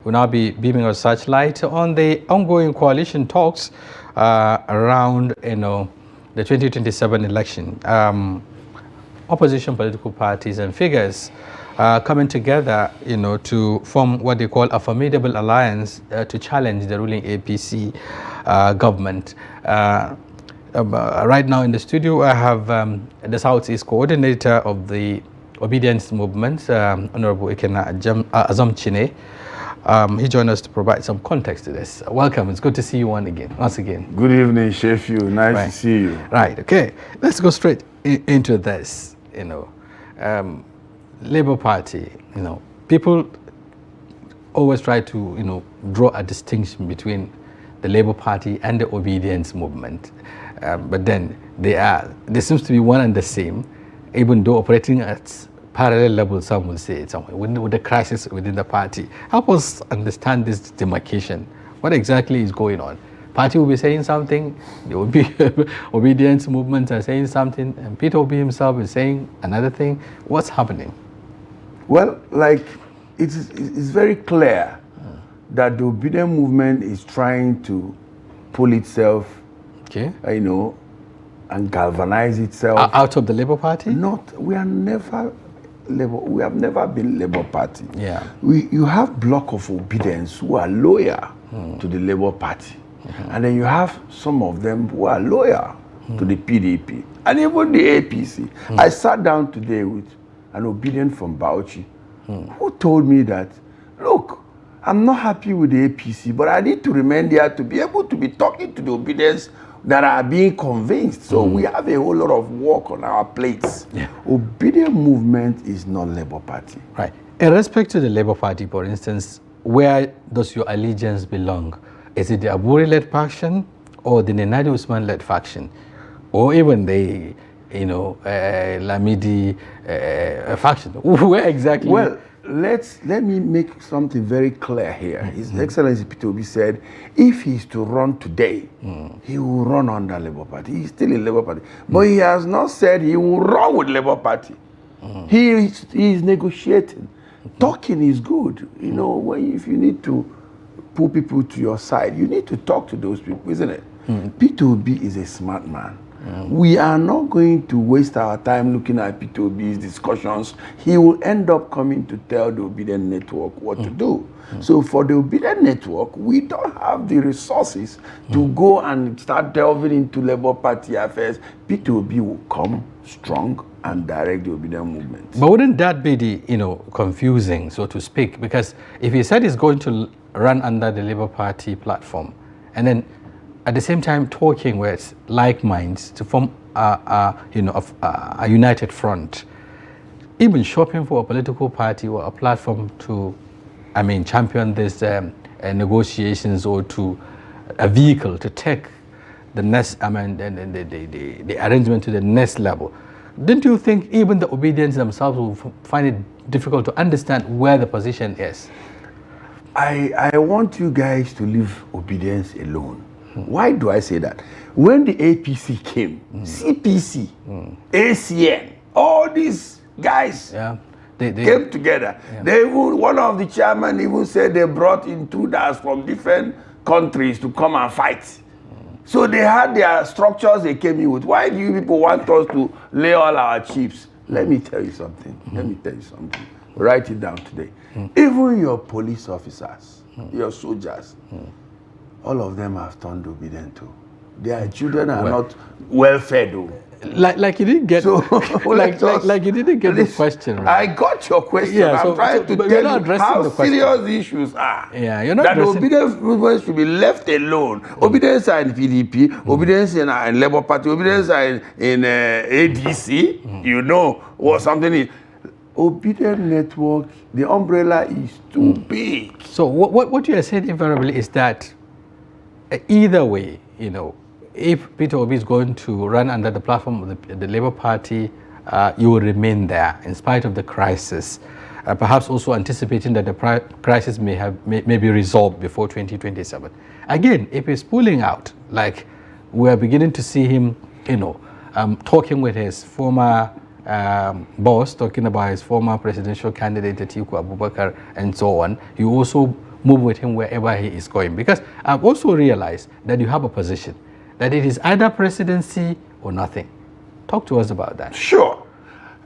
will now be beaming our searchlight on the ongoing coalition talks around, the 2027 election. Opposition political parties and figures coming together, to form what they call a formidable alliance to challenge the ruling APC government. Right now in the studio, I have the Southeast coordinator of the Obidients Movement, Honorable Ikenna Azomchime. He joined us to provide some context to this. Welcome. It's good to see you once again. Good evening, Shafi'u. Nice to see you. Right. Okay. Let's go straight into this. Labour Party. People always try to draw a distinction between the Labour Party and the Obidients Movement, but then they seems to be one and the same, even though operating at parallel levels. Some will say it somewhere with the crisis within the party. Help us understand this demarcation. What exactly is going on? Party will be saying something, the Obidients Movement are saying something, and Peter Obi himself is saying another thing. What's happening? Well, it's very clear that the Obidients Movement is trying to pull itself, and galvanize itself out of the Labour Party. We have never been Labour Party. Yeah, you have block of Obidients who are loyal to the Labour Party. And then you have some of them who are loyal to the PDP and even the APC. I sat down today with an Obidient from Bauchi who told me that, look, I'm not happy with the APC, but I need to remain there to be able to be talking to the Obidients that are being convinced. So we have a whole lot of work on our plates. Yeah. Obidients Movement is not Labour Party. Right. In respect to the Labour Party, for instance, where does your allegiance belong? Is it the Aburi-led faction or the Nenadi Usman-led faction? Or even the, Lamidi faction? Where exactly? Well, let me make something very clear here. His Excellency Peter Obi said, if he's to run today, he will run under Labour Party. He's still in Labour Party. But he has not said he will run with Labour Party. He is negotiating. Talking is good. If you need to pull people to your side, you need to talk to those people, isn't it? Peter Obi is a smart man. We are not going to waste our time looking at Peter Obi's discussions. He will end up coming to tell the Obidient Network what to do. So for the Obidient Network, we don't have the resources to go and start delving into Labour Party affairs. Peter Obi will come strong and direct the Obidient Movement. But wouldn't that be the, confusing, so to speak? Because if he said he's going to run under the Labour Party platform, and then at the same time talking with like minds to form a united front, even shopping for a political party or a platform to, champion these negotiations, or to a vehicle to take the next, the arrangement to the next level. Don't you think even the Obidients themselves will find it difficult to understand where the position is? I want you guys to leave Obidients alone. Why do I say that? When the APC came, CPC, ACN, all these guys came together. Yeah. One of the chairmen even said they brought intruders from different countries to come and fight. So they had their structures they came in with. Why do you people want us to lay all our chiefs? Let me tell you something. Write it down today. Even your police officers, your soldiers, all of them have turned obedient too. Their children are not well fed. Like you didn't get like you didn't get the question right. I got your question. Yeah, I'm trying to tell you how serious the issues are. Yeah, you're not that Obedience movement should be left alone. Obedience are in PDP, Obedience in Labour Party, Obedience are in ADC. What something is. Obedient Network, the umbrella is too big. So what you are saying invariably is that either way, if Peter Obi is going to run under the platform of the Labour Party, you will remain there in spite of the crisis, perhaps also anticipating that the crisis may be resolved before 2027. Again, if he's pulling out, like we are beginning to see him, talking with his former boss, talking about his former presidential candidate Atiku Abubakar and so on, you also move with him wherever he is going? Because I've also realized that you have a position, that it is either presidency or nothing. Talk to us about that. Sure.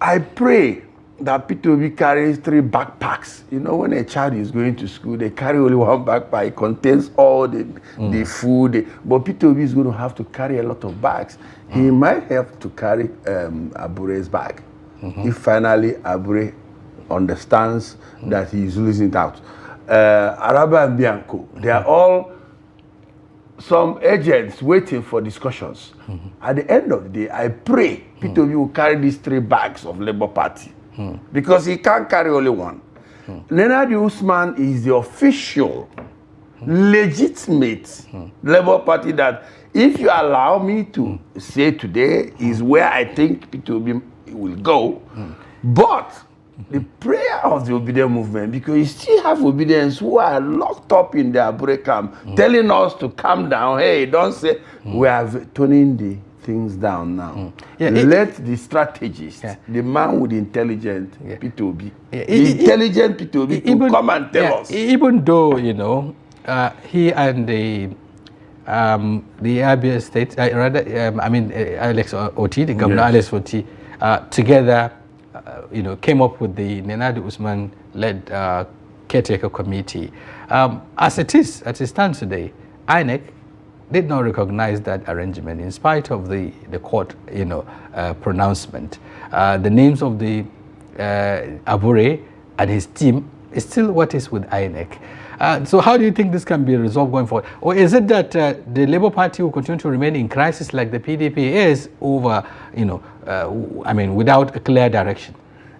I pray that Peter Obi carries 3 backpacks. You know, when a child is going to school, they carry only 1 backpack. It contains all the food. But Peter Obi is going to have to carry a lot of bags. He might have to carry Abure's bag. If finally Abure understands that he is losing it out. Araba and Bianco, they are all some agents waiting for discussions. At the end of the day, I pray Peter Obi will carry these 3 bags of Labour Party. Because he can't carry only one. Leonard Usman is the official, legitimate Labour Party that, if you allow me to say today, is where I think Peter Obi will go. But the prayer of the Obidients Movement, because you still have Obidients who are locked up in their Abure camp, telling us to calm down. Hey, don't say, we are toning the things down now. Let the strategist, the man with intelligent Peter Obi, the intelligent Peter Obi to come and tell us. Even though, you know, he and the Abia State, Alex Oti, the Governor Alex Oti, together, you know, came up with the Nenadi Usman-led caretaker committee. As it stands today, INEC did not recognize that arrangement in spite of the court, you know, pronouncement. The names of the Abure and his team is still what is with INEC. So how do you think this can be resolved going forward? Or is it that the Labour Party will continue to remain in crisis like the PDP is over, you know, without a clear direction?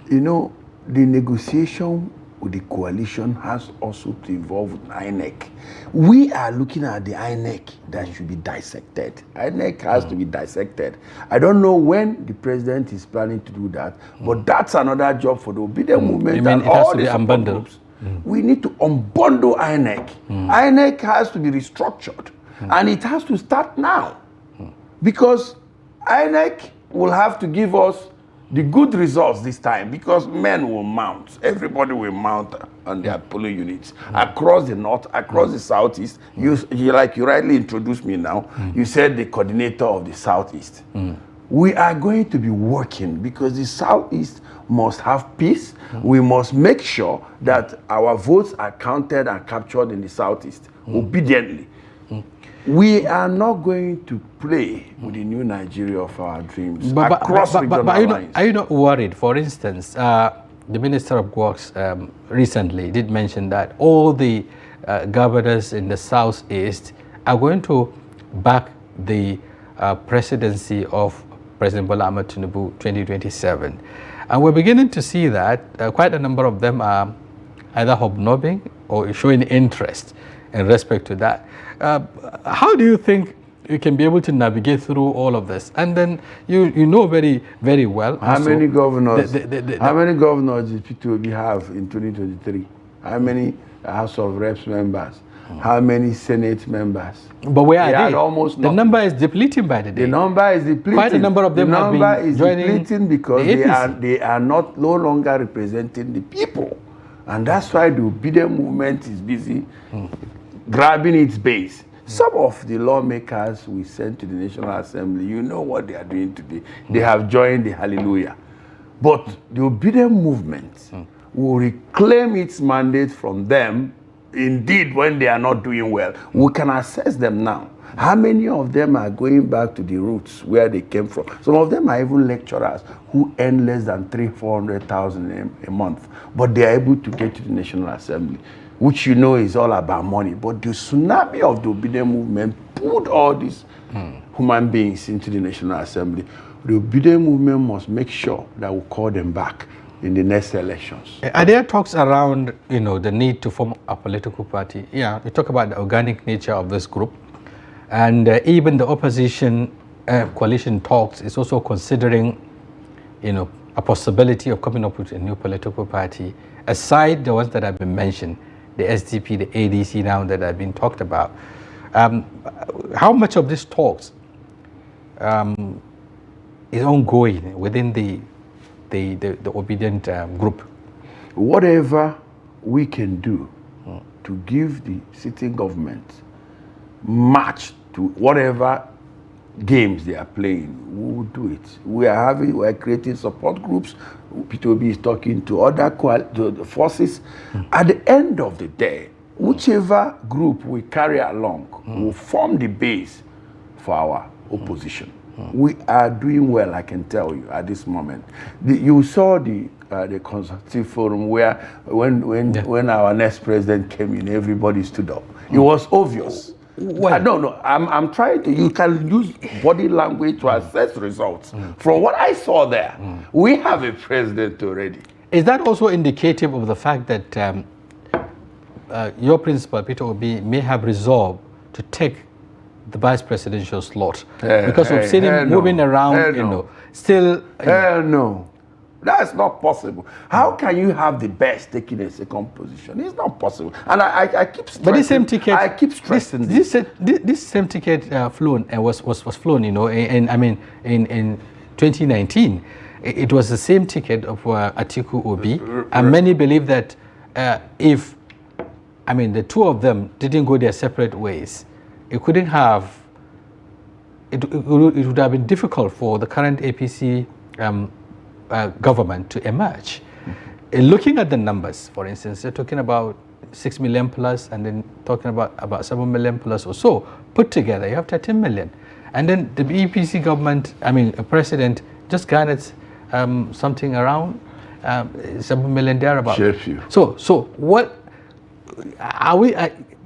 You know, the negotiation with the coalition has also to involve with INEC. We are looking at the INEC that should be dissected. INEC has to be dissected. I don't know when the president is planning to do that, but that's another job for the Obidients Movement and all the support groups. We need to unbundle INEC. INEC has to be restructured, and it has to start now, because INEC will have to give us the good results this time, because men will mount. Everybody will mount on their polling units across the north, across the southeast. You rightly introduced me now. You said the coordinator of the southeast. We are going to be working because the southeast must have peace. We must make sure that our votes are counted and captured in the southeast obediently. We are not going to play with the new Nigeria of our dreams across regional lines. Are you not worried? For instance, the Minister of Works recently did mention that all the governors in the southeast are going to back the presidency of President Bola Ahmed Tinubu 2027. And we're beginning to see that quite a number of them are either hobnobbing or showing interest in respect to that. How do you think you can be able to navigate through all of this? And then you know very, very well. How many governors? How many governors did Peter Obi have in 2023? How many House of Reps members? How many Senate members? But where are they? Almost the number is depleting by the day. The number is depleting. Quite a number of them have been joining depleting because they are no longer representing the people. And that's why the Obidients Movement is busy grabbing its base. Some of the lawmakers we sent to the National Assembly, you know what they are doing today. They have joined the Hallelujah. But the Obidients Movement will reclaim its mandate from them, indeed, when they are not doing well. We can assess them now. How many of them are going back to the roots where they came from? Some of them are even lecturers who earn less than 300,000 a month, but they are able to get to the National Assembly, which you know is all about money. But the tsunami of the Obidients Movement pulled all these human beings into the National Assembly. The Obidients Movement must make sure that we call them back in the next elections. Are there talks around, you know, the need to form a political party? Yeah, we talk about the organic nature of this group, and even the opposition coalition talks is also considering, you know, a possibility of coming up with a new political party, aside the ones that have been mentioned, the SDP, the ADC now that have been talked about. How much of these talks is ongoing within the Obidient group? Whatever we can do to give the sitting government match to whatever games they are playing, we will do it. We are creating support groups. Peter Obi is talking to other the forces. At the end of the day, whichever group we carry along will form the base for our opposition. We are doing well, I can tell you, at this moment. You saw the Consultative Forum where when our next president came in, everybody stood up. It was obvious. Well, no, I'm trying to, you can use body language to assess results. From what I saw there, we have a president already. Is that also indicative of the fact that your principal, Peter Obi, may have resolved to take the vice presidential slot because of seeing him moving around, still... no. That's not possible. How can you have the best taking a second position? It's not possible. And I keep stressing. But this same ticket, I keep stressing this same ticket flown was flown, and I mean in 2019, it was the same ticket of Atiku Obi, and many believe that if the two of them didn't go their separate ways, it couldn't have. It would have been difficult for the current APC. Government to emerge. Looking at the numbers, for instance, they're talking about 6 million plus, and then talking about 7 million plus or so. Put together, you have 13 million. And then the EPC government, a president, just garnered something around 7 million thereabouts. So what are we?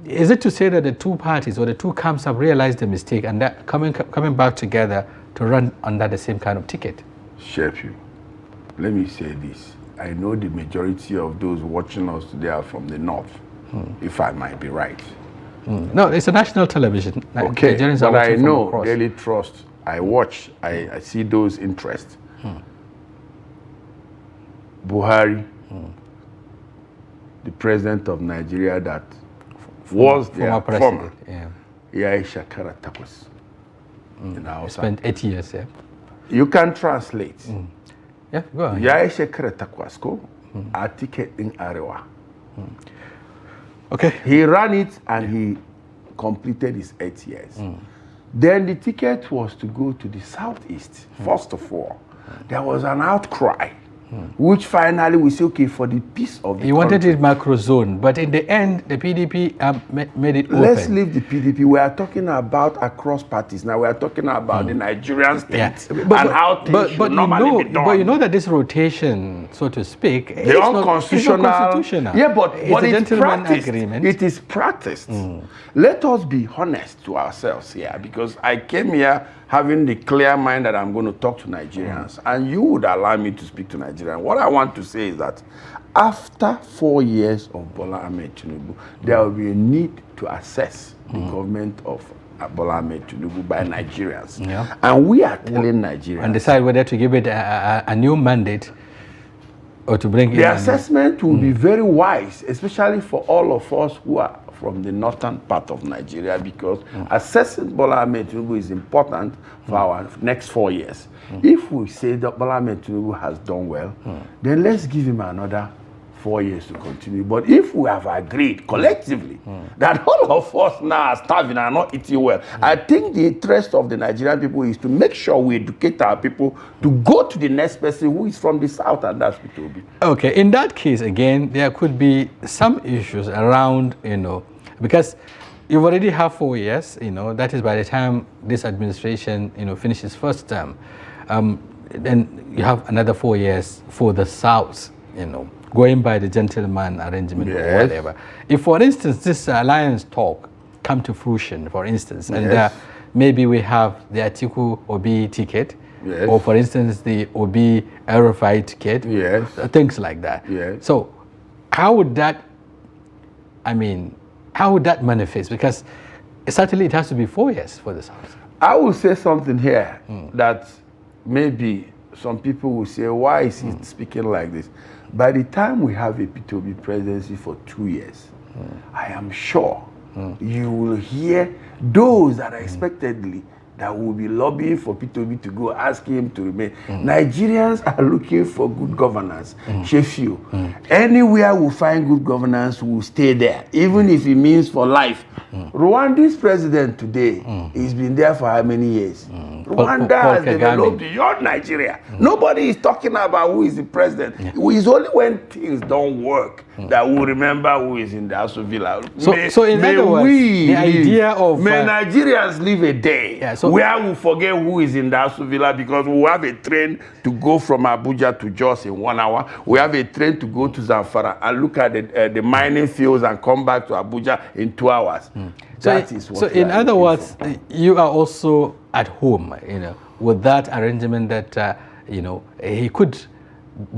Is it to say that the two parties or the two camps have realized the mistake and that coming back together to run under the same kind of ticket? Shafi'u, let me say this. I know the majority of those watching us today are from the north, if I might be right. No, it's a national television. Okay, but I know Daily Trust. I watch, I see those interests. Buhari, the president of Nigeria that was their former, Yaisha Karatakos. Spent 8 years, You can translate. Yeah, go ahead. Yaisha Karatakwasko, a ticket in Arewa. Okay. He ran it and he completed his 8 years. Then the ticket was to go to the southeast. First of all, there was an outcry, which finally we say, okay, for the peace of the country. He wanted it macro zone, but in the end, the PDP made it open. Let's leave the PDP. We are talking about across parties. Now we are talking about the Nigerian state and how things should normally be done. But you know that this rotation, so to speak, is unconstitutional. Yeah, but it's practiced. Agreement. It is practiced. Let us be honest to ourselves here, because I came here having the clear mind that I'm going to talk to Nigerians, and you would allow me to speak to Nigerians. What I want to say is that after 4 years of Bola Ahmed Tinubu, there will be a need to assess the government of Bola Ahmed Tinubu by Nigerians. And we are telling Nigerians. And decide whether to give it a new mandate or to bring it. The assessment will be very wise, especially for all of us who are from the northern part of Nigeria, because assessing Bola Ahmed Tinubu is important for our next 4 years. If we say that Bola Ahmed Tinubu has done well, then let's give him another 4 years to continue. But if we have agreed collectively that all of us now are starving and not eating well, I think the interest of the Nigerian people is to make sure we educate our people to go to the next person who is from the south, and that's Peter Obi. Okay, in that case, again, there could be some issues around, because you've already have 4 years, that is by the time this administration, finishes first term. Then you have another 4 years for the South, going by the gentleman arrangement or whatever. If, for instance, this alliance talk come to fruition, for instance, and maybe we have the Atiku Obi ticket, or for instance, the Obi Erufai ticket, things like that. So how would that, how would that manifest? Because certainly it has to be 4 years for the South. I will say something here that maybe some people will say, why is he speaking like this? By the time we have a Peter Obi presidency for 2 years, I am sure you will hear those that are expectedly that will be lobbying for Peter Obi to go ask him to remain. Nigerians are looking for good governance. Shafi'u. Anywhere we find good governance, we'll stay there, even if it means for life. Rwanda's president today, he's been there for how many years? Rwanda has developed beyond Nigeria. Nobody is talking about who is the president. It's only when things don't work that we remember who is in the House of Villa. So in other words, the idea of... May Nigerians live a day where we forget who is in the House of Villa, because we have a train to go from Abuja to Jos in 1 hour. We have a train to go to Zamfara and look at the mining fields and come back to Abuja in 2 hours. That is what so in other words, you are also at home, with that arrangement that, he could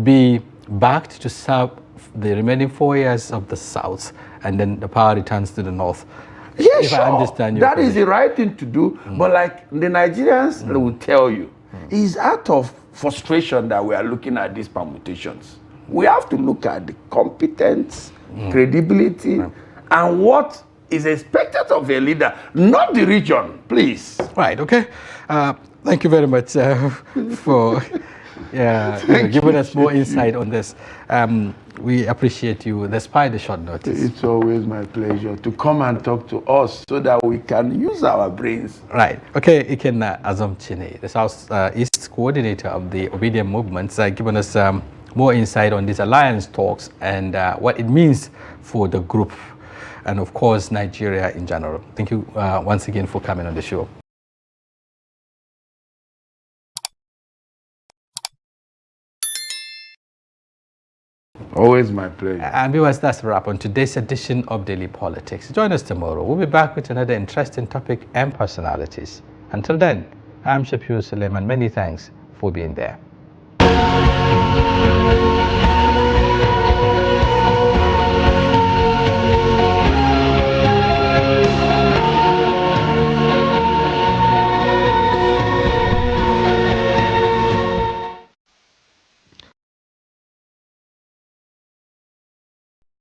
be backed to serve the remaining 4 years of the South, and then the power returns to the North. Yes, sure. I understand that is the right thing to do. But like the Nigerians will tell you, it's out of frustration that we are looking at these permutations. We have to look at the competence, credibility, and what is expected of a leader, not the region, please. Right, okay. Thank you very much for giving us more insight on this. We appreciate you despite the short notice. It's always my pleasure to come and talk to us so that we can use our brains. Right. Okay, Ikenna Azomchime, the South East coordinator of the Obidients Movement, giving us more insight on these alliance talks and what it means for the group and, of course, Nigeria in general. Thank you once again for coming on the show. Always my pleasure. And viewers, that's a wrap on today's edition of Daily Politics. Join us tomorrow. We'll be back with another interesting topic and personalities. Until then, I'm Shafi'u Suleiman. Many thanks for being there.